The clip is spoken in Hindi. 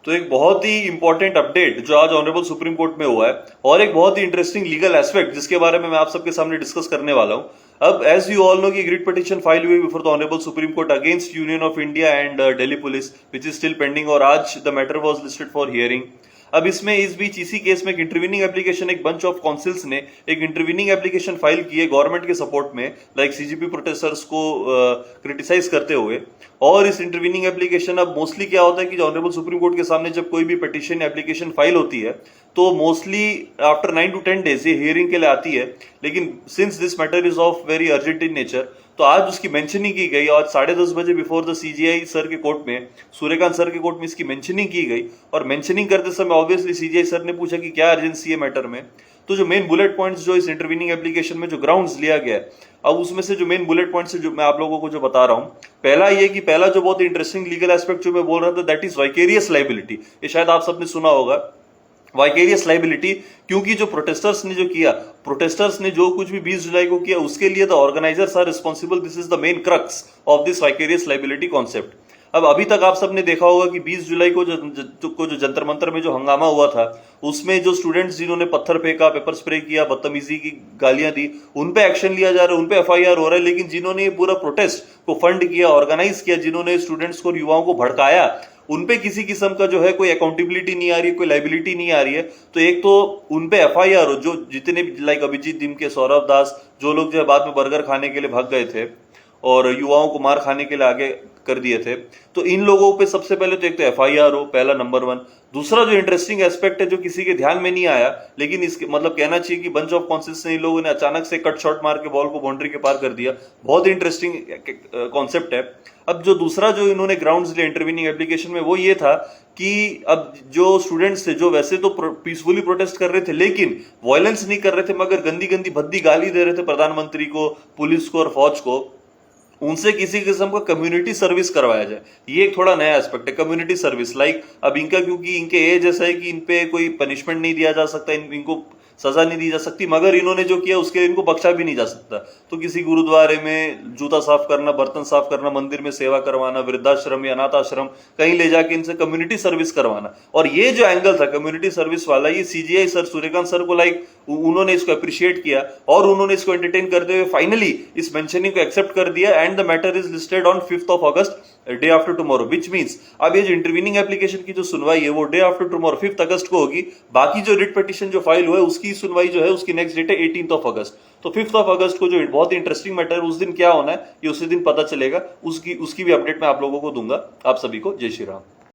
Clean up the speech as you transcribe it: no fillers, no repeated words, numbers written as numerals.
तो एक बहुत ही इंपॉर्टेंट अपडेट जो आज ऑनरेबल सुप्रीम कोर्ट में हुआ है और एक बहुत ही इंटरेस्टिंग लीगल एस्पेक्ट जिसके बारे में मैं आप सबके सामने डिस्कस करने वाला हूं। अब एज यू ऑल नो कि रिट पिटीशन फाइल हुई before the honourable supreme court against union of India and Delhi police which is still pending और आज the matter was listed for hearing. अब इसमें इस बीच इसी केस में एक इंटरवीनिंग एप्लीकेशन एक बंच ऑफ काउंसिल्स ने एक इंटरवीनिंग एप्लीकेशन फाइल की है गवर्नमेंट के सपोर्ट में लाइक सीजीपी प्रोटेस्टर्स को क्रिटिसाइज करते हुए। और इस इंटरवीनिंग एप्लीकेशन अब मोस्टली क्या होता है कि ऑनरेबल सुप्रीम कोर्ट के सामने जब कोई भी पिटीशन एप्लीकेशन फाइल होती है तो मोस्टली आफ्टर 9 to 10 डेज ये हियरिंग के लिए आती है। लेकिन since this matter is of very urgent in nature तो आज उसकी मेंशनिंग की गई और 10:30 बजे बिफोर द सीजीआई सर के कोर्ट में सूर्यकांत सर के कोर्ट में इसकी मेंशनिंग की गई। और मेंशनिंग करते समय ऑब्वियसली सीजीआई सर ने पूछा कि क्या अर्जेंसी है मैटर में। तो जो मेन बुलेट पॉइंट्स जो इस इंटरवीनिंग एप्लीकेशन में जो ग्राउंड्स लिया गया है, अब उसमें से जो मेन बुलेट पॉइंट्स है जो मैं आप लोगों को जो बता रहा हूं, पहला ये कि पहला जो बहुत इंटरेस्टिंग लीगल एस्पेक्ट जो मैं बोल रहा था दैट इज वाइकेरियस लाइबिलिटी। ये शायद आप सबने सुना होगा वाइकेरियस लाइबिलिटी, क्योंकि जो प्रोटेस्टर्स ने जो किया, प्रोटेस्टर्स ने जो कुछ भी 20 जुलाई को किया उसके लिए the organisers are responsible. This is the main crux of this vicarious liability concept. अब अभी तक आप सबने देखा होगा कि 20 जुलाई को जो जंतर मंतर में जो हंगामा हुआ था उसमें जो स्टूडेंट्स जिन्होंने पत्थर फेंका, पेपर स्प्रे किया, बदतमीजी की गालियां दी, उन पे एक्शन लिया जा रहा है, उन पे एफआईआर हो रहा है। लेकिन जिन्होंने ये पूरा प्रोटेस्ट को फंड किया, ऑर्गेनाइज किया, जिन्होंने स्टूडेंट्स को, युवाओं को भड़काया, उनपे किसी किस्म का जो है कोई अकाउंटेबिलिटी नहीं आ रही है, कोई लाइबिलिटी नहीं आ रही है। तो एक तो उनपे एफआईआर हो, जो जितने लाइक अभिजीत दिमके, सौरभ दास, जो लोग जो है बाद में बर्गर खाने के लिए भाग गए थे और युवाओं को मार खाने के लिए आगे कर दिए थे, तो इन लोगों पे सबसे पहले तो एक तो एफआईआर हो, पहला नंबर 1। दूसरा जो इंटरेस्टिंग एस्पेक्ट है जो किसी के ध्यान में नहीं आया, लेकिन इसके मतलब कहना चाहिए कि बंच ऑफ काउंसिल्स ने इन लोगों ने अचानक से कट शॉट मार के बॉल को बाउंड्री के पार कर दिया। बहुत इंटरेस्टिंग कॉन्सेप्ट है। अब जो दूसरा जो इन्होंने ग्राउंड्स लिए इंटरवीनिंग एप्लीकेशन में वो ये था कि अब जो स्टूडेंट्स थे जो वैसे तो पीसफुली प्रोटेस्ट कर रहे थे लेकिन वायलेंस नहीं कर रहे थे, मगर गंदी गंदी भद्दी गाली दे रहे थे प्रधानमंत्री को, पुलिस को और फौज को, उनसे किसी किस्म का कम्युनिटी सर्विस करवाया जाए। ये एक थोड़ा नया एस्पेक्ट है, कम्युनिटी सर्विस। लाइक अब इनका क्योंकि इनके एज ऐसा है कि इन पे कोई पनिशमेंट नहीं दिया जा सकता, इनको सजा नहीं दी जा सकती, मगर इन्होंने जो किया उसके इनको बख्शा भी नहीं जा सकता। तो किसी गुरुद्वारे में जूता साफ करना, बर्तन साफ करना, मंदिर में सेवा करवाना, वृद्धाश्रम या अनाथ आश्रम कहीं ले जाके इनसे कम्युनिटी सर्विस करवाना। और ये जो एंगल था कम्युनिटी सर्विस वाला, ये सीजीआई सर, सूर्यकांत सर को लाइक उन्होंने इसको अप्रिशिएट किया और उन्होंने इसको एंटरटेन करते हुए फाइनली इस मेंशनिंग को एक्सेप्ट कर दिया। And the matter is listed on 5 August, day after tomorrow, which means अब ये जो इंटरवीनिंग एप्लीकेशन की जो सुनवाई है वो डे आफ्टर टुमारो 5 अगस्त को होगी। बाकी जो रिट पिटीशन जो फाइल हुआ है उसकी सुनवाई जो है उसकी नेक्स्ट डेट है 18 अगस्त। तो 5 अगस्त को जो बहुत इंटरेस्टिंग मैटर है उस दिन क्या होना है ये उसी दिन पता चलेगा। उसकी भी अपडेट मैं आप लोगों को दूंगा। आप सभी को जय श्री राम।